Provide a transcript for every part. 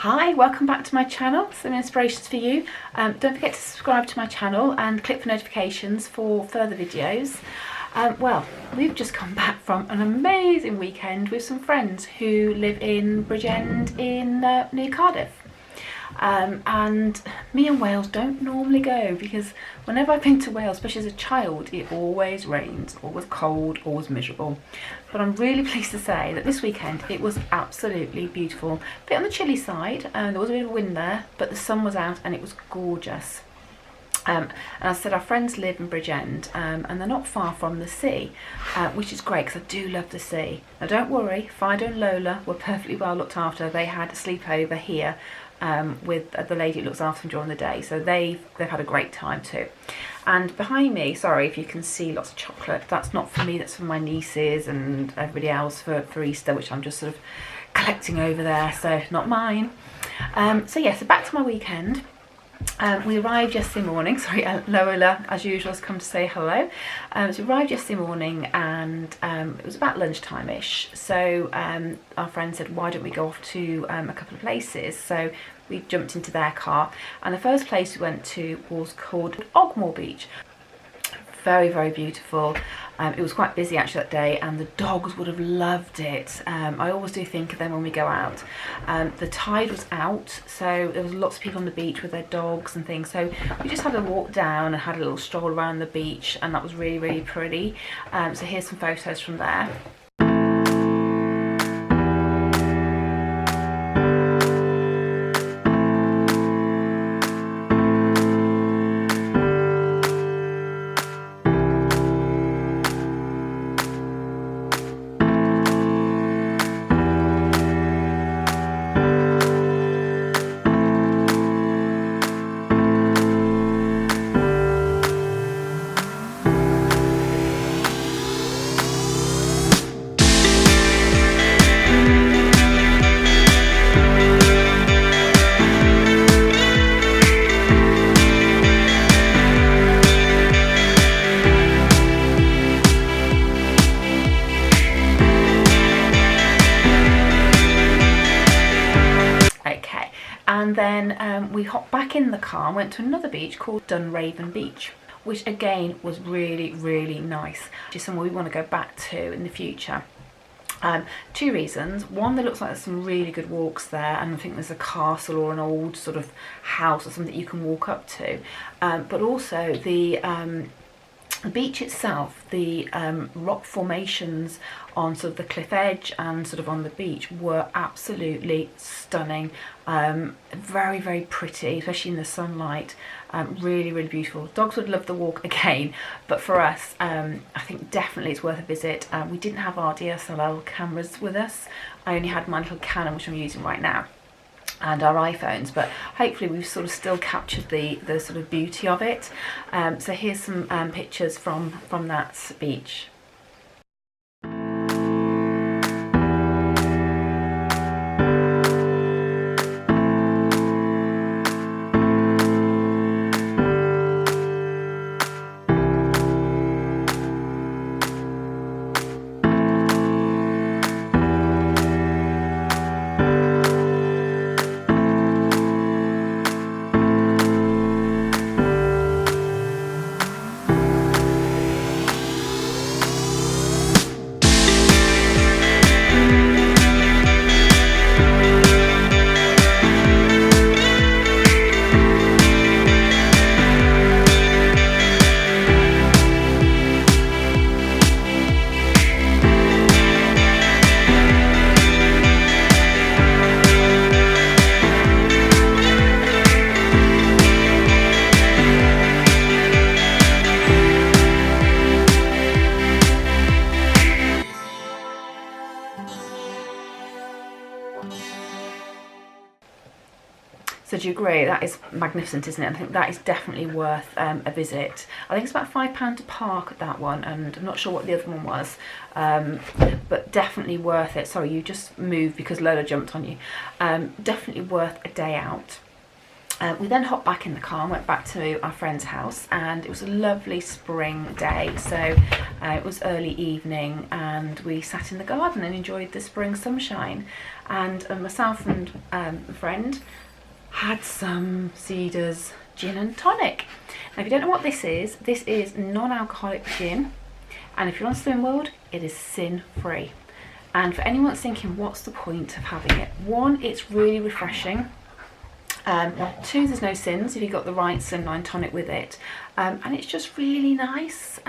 Hi, welcome back to my channel, some inspirations for you. Don't forget to subscribe to my channel and click for notifications for further videos. Well, we've just come back from an amazing weekend with some friends who live in Bridgend in near Cardiff. And me and Wales don't normally go because whenever I've been to Wales, especially as a child, it always rains, always cold, always miserable. But I'm really pleased to say that this weekend it was absolutely beautiful. A bit on the chilly side, there was a bit of wind there, but the sun was out and it was gorgeous. And as I said, our friends live in Bridgend and they're not far from the sea, which is great because I do love the sea. Now don't worry, Fido and Lola were perfectly well looked after. They had a sleepover here with the lady who looks after them during the day, so they've had a great time too. And behind me, sorry if you can see lots of chocolate, that's not for me, that's for my nieces and everybody else for Easter, which I'm just sort of collecting over there, so not mine. So back to my weekend. We arrived yesterday morning, sorry, Lola as usual has come to say hello. So we arrived yesterday morning and it was about lunchtime-ish, so our friend said why don't we go off to a couple of places, so we jumped into their car and the first place we went to was called Ogmore Beach. Very, very beautiful. It was quite busy actually that day and the dogs would have loved it. I always do think of them when we go out. The tide was out, so there was lots of people on the beach with their dogs and things, so we just had a walk down and had a little stroll around the beach and that was really, really pretty. So here's some photos from there. And then we hopped back in the car and went to another beach called Dunraven Beach, which again was really, really nice. Just somewhere we want to go back to in the future. Two reasons. One, there looks like there's some really good walks there, and I think there's a castle or an old sort of house or something that you can walk up to. But also the beach itself, the rock formations on sort of the cliff edge and sort of on the beach were absolutely stunning. Very, very pretty, especially in the sunlight. Really, really beautiful. Dogs would love the walk again, but for us, I think definitely it's worth a visit. We didn't have our DSLR cameras with us. I only had my little Canon, which I'm using right now, and our iPhones, but hopefully we've sort of still captured the sort of beauty of it. So here's some pictures from that beach. So do you agree? That is magnificent, isn't it? I think that is definitely worth a visit. I think it's about £5 to park at that one, and I'm not sure what the other one was, but definitely worth it. Sorry, you just moved because Lola jumped on you. Definitely worth a day out. We then hopped back in the car and went back to our friend's house, and it was a lovely spring day. So it was early evening and we sat in the garden and enjoyed the spring sunshine. And myself and a friend had some Cedars gin and tonic. Now if you don't know what this is non-alcoholic gin, and if you're on Slimming World, it is sin-free. And for anyone that's thinking what's the point of having it, one, it's really refreshing. Two, there's no sins if you've got the right slimline tonic with it, and it's just really nice.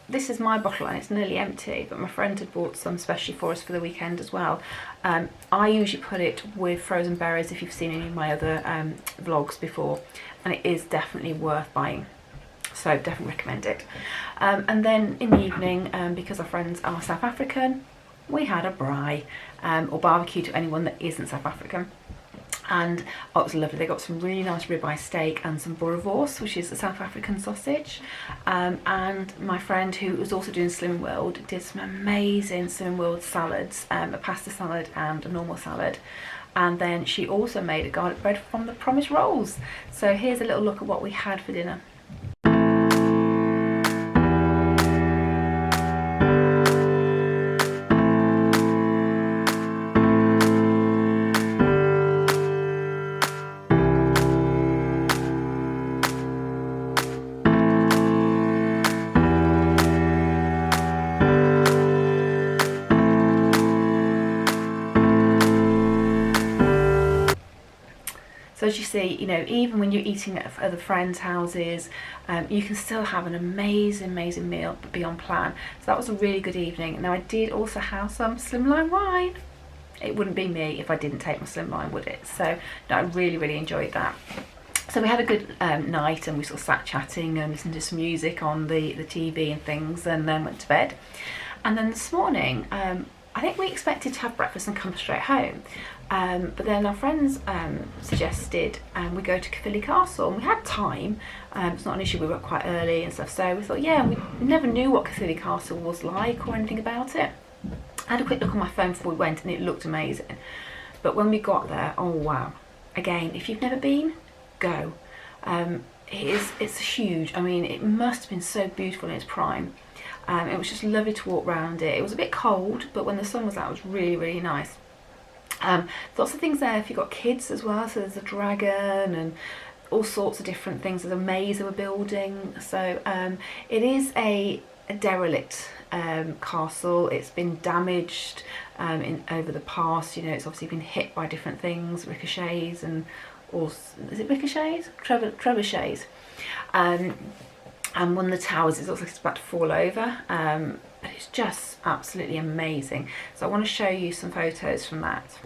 This is my bottle and it's nearly empty, but my friend had bought some specially for us for the weekend as well. I usually put it with frozen berries if you've seen any of my other vlogs before, and it is definitely worth buying, so definitely recommend it. And then in the evening, because our friends are South African, we had a braai, or barbecue to anyone that isn't South African. And oh, it was lovely. They got some really nice ribeye steak and some boerewors, which is a South African sausage. And my friend, who was also doing Slimming World, did some amazing Slimming World salads, a pasta salad and a normal salad. And then she also made a garlic bread from the Promise rolls. So here's a little look at what we had for dinner. So as you see, you know, even when you're eating at other friends' houses, you can still have an amazing meal beyond plan. So that was a really good evening. Now I did also have some slimline wine. It wouldn't be me if I didn't take my slimline, would it? So no, I really enjoyed that. So we had a good night, and we sort of sat chatting and listened to some music on the TV and things, and then went to bed. And then this morning, I think we expected to have breakfast and come straight home. But then our friends suggested we go to Caerphillly Castle, and we had time. It's not an issue, we were up quite early and stuff, so we thought, yeah, we never knew what Caerphillly Castle was like or anything about it. I had a quick look on my phone before we went and it looked amazing. But when we got there, oh wow. Again, if you've never been, go. It's huge. I mean, it must have been so beautiful in its prime. It was just lovely to walk around it. It was a bit cold, but when the sun was out, it was really nice. Lots of things there if you've got kids as well. So there's a dragon and all sorts of different things. There's a maze they were building. So it is a derelict castle. It's been damaged over the past. You know, it's obviously been hit by different things, ricochets and all. Is it ricochets? Trebuchets. And one of the towers is also about to fall over. But it's just absolutely amazing. So I want to show you some photos from that.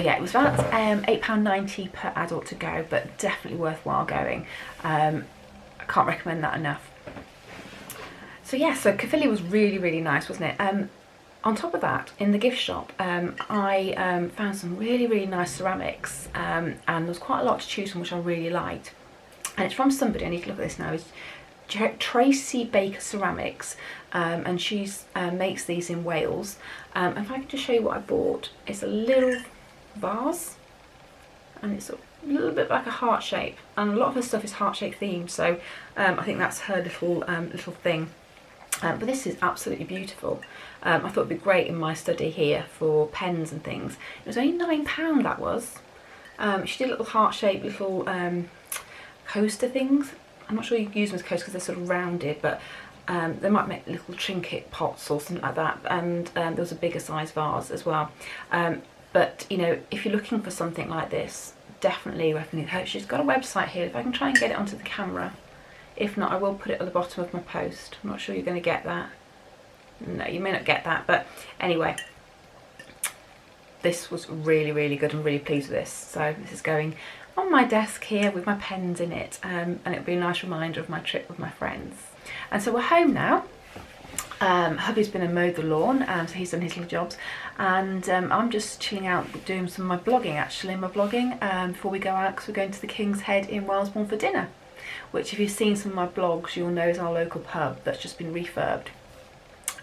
yeah, it was about £8.90 per adult to go, but definitely worthwhile going. I can't recommend that enough. So yeah, so Caerphilly was really, really nice, wasn't it? On top of that, in the gift shop, I found some really, really nice ceramics, and there was quite a lot to choose from, which I really liked. And it's from somebody, I need to look at this now, it's Tracy Baker Ceramics, and she makes these in Wales. And if I can just show you what I bought, it's a little vase, and it's a little bit like a heart shape, and a lot of her stuff is heart shape themed, so I think that's her little thing. But this is absolutely beautiful. I thought it'd be great in my study here for pens and things. It was only £9, that was. She did little heart-shaped little coaster things. I'm not sure you can use them as coasters because they're sort of rounded, but they might make little trinket pots or something like that. And there was a bigger size vase as well. But you know, if you're looking for something like this, definitely recommend her. She's got a website here. If I can try and get it onto the camera. If not, I will put it at the bottom of my post. I'm not sure you're going to get that. No, you may not get that, but anyway, this was really, really good. I'm really pleased with this. So this is going on my desk here with my pens in it, and it'll be a nice reminder of my trip with my friends. And so we're home now. Hubby's been and mowed the lawn, so he's done his little jobs, and I'm just chilling out doing some of my blogging, actually, before we go out, because we're going to the King's Head in Wellesbourne for dinner, which if you've seen some of my blogs, you'll know is our local pub that's just been refurbed.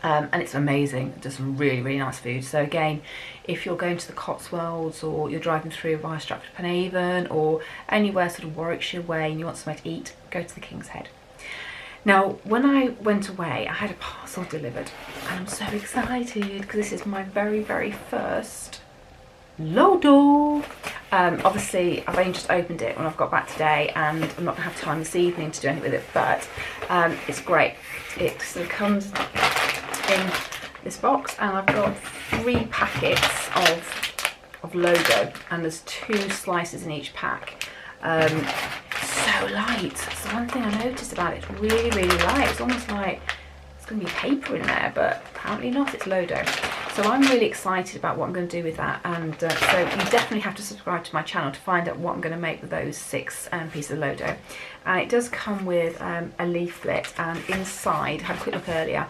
And it's amazing. It does some really, really nice food. So again, if you're going to the Cotswolds, or you're driving through via Stratford-upon-Avon, or anywhere sort of Warwickshire way, and you want somewhere to eat, go to the King's Head. Now, when I went away, I had a parcel delivered, and I'm so excited because this is my very, very first Lodo. Obviously, I've only just opened it when I've got back today, and I'm not going to have time this evening to do anything with it, but it's great. It sort of comes in this box, and I've got 3 packets of Lodo, and there's 2 slices in each pack. So light. So one thing I noticed about it, it's really, really light. It's almost like it's going to be paper in there, but apparently not. It's Lodo. So I'm really excited about what I'm going to do with that, and so you definitely have to subscribe to my channel to find out what I'm going to make with those 6 pieces of Lodo. And it does come with a leaflet, and inside, I had a quick look earlier,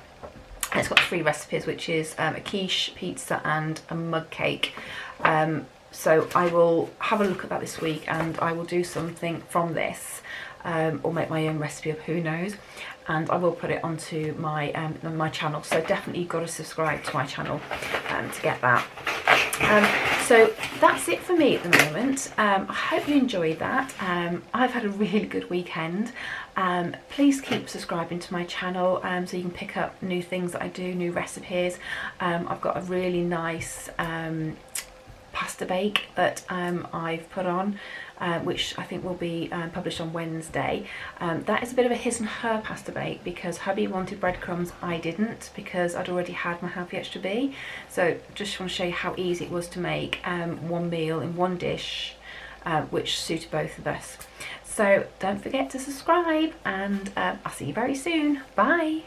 and it's got 3 recipes, which is a quiche, pizza and a mug cake. So I will have a look at that this week, and I will do something from this, or make my own recipe of who knows, and I will put it onto my my channel. So definitely you've got to subscribe to my channel to get that. So that's it for me at the moment. I hope you enjoyed that. I've had a really good weekend. Please keep subscribing to my channel so you can pick up new things that I do, new recipes. I've got a really nice pasta bake that I've put on, which I think will be published on Wednesday. That is a bit of a his and her pasta bake, because hubby wanted breadcrumbs, I didn't, because I'd already had my healthy extra B. So just want to show you how easy it was to make one meal in one dish, which suited both of us. So don't forget to subscribe, and I'll see you very soon. Bye.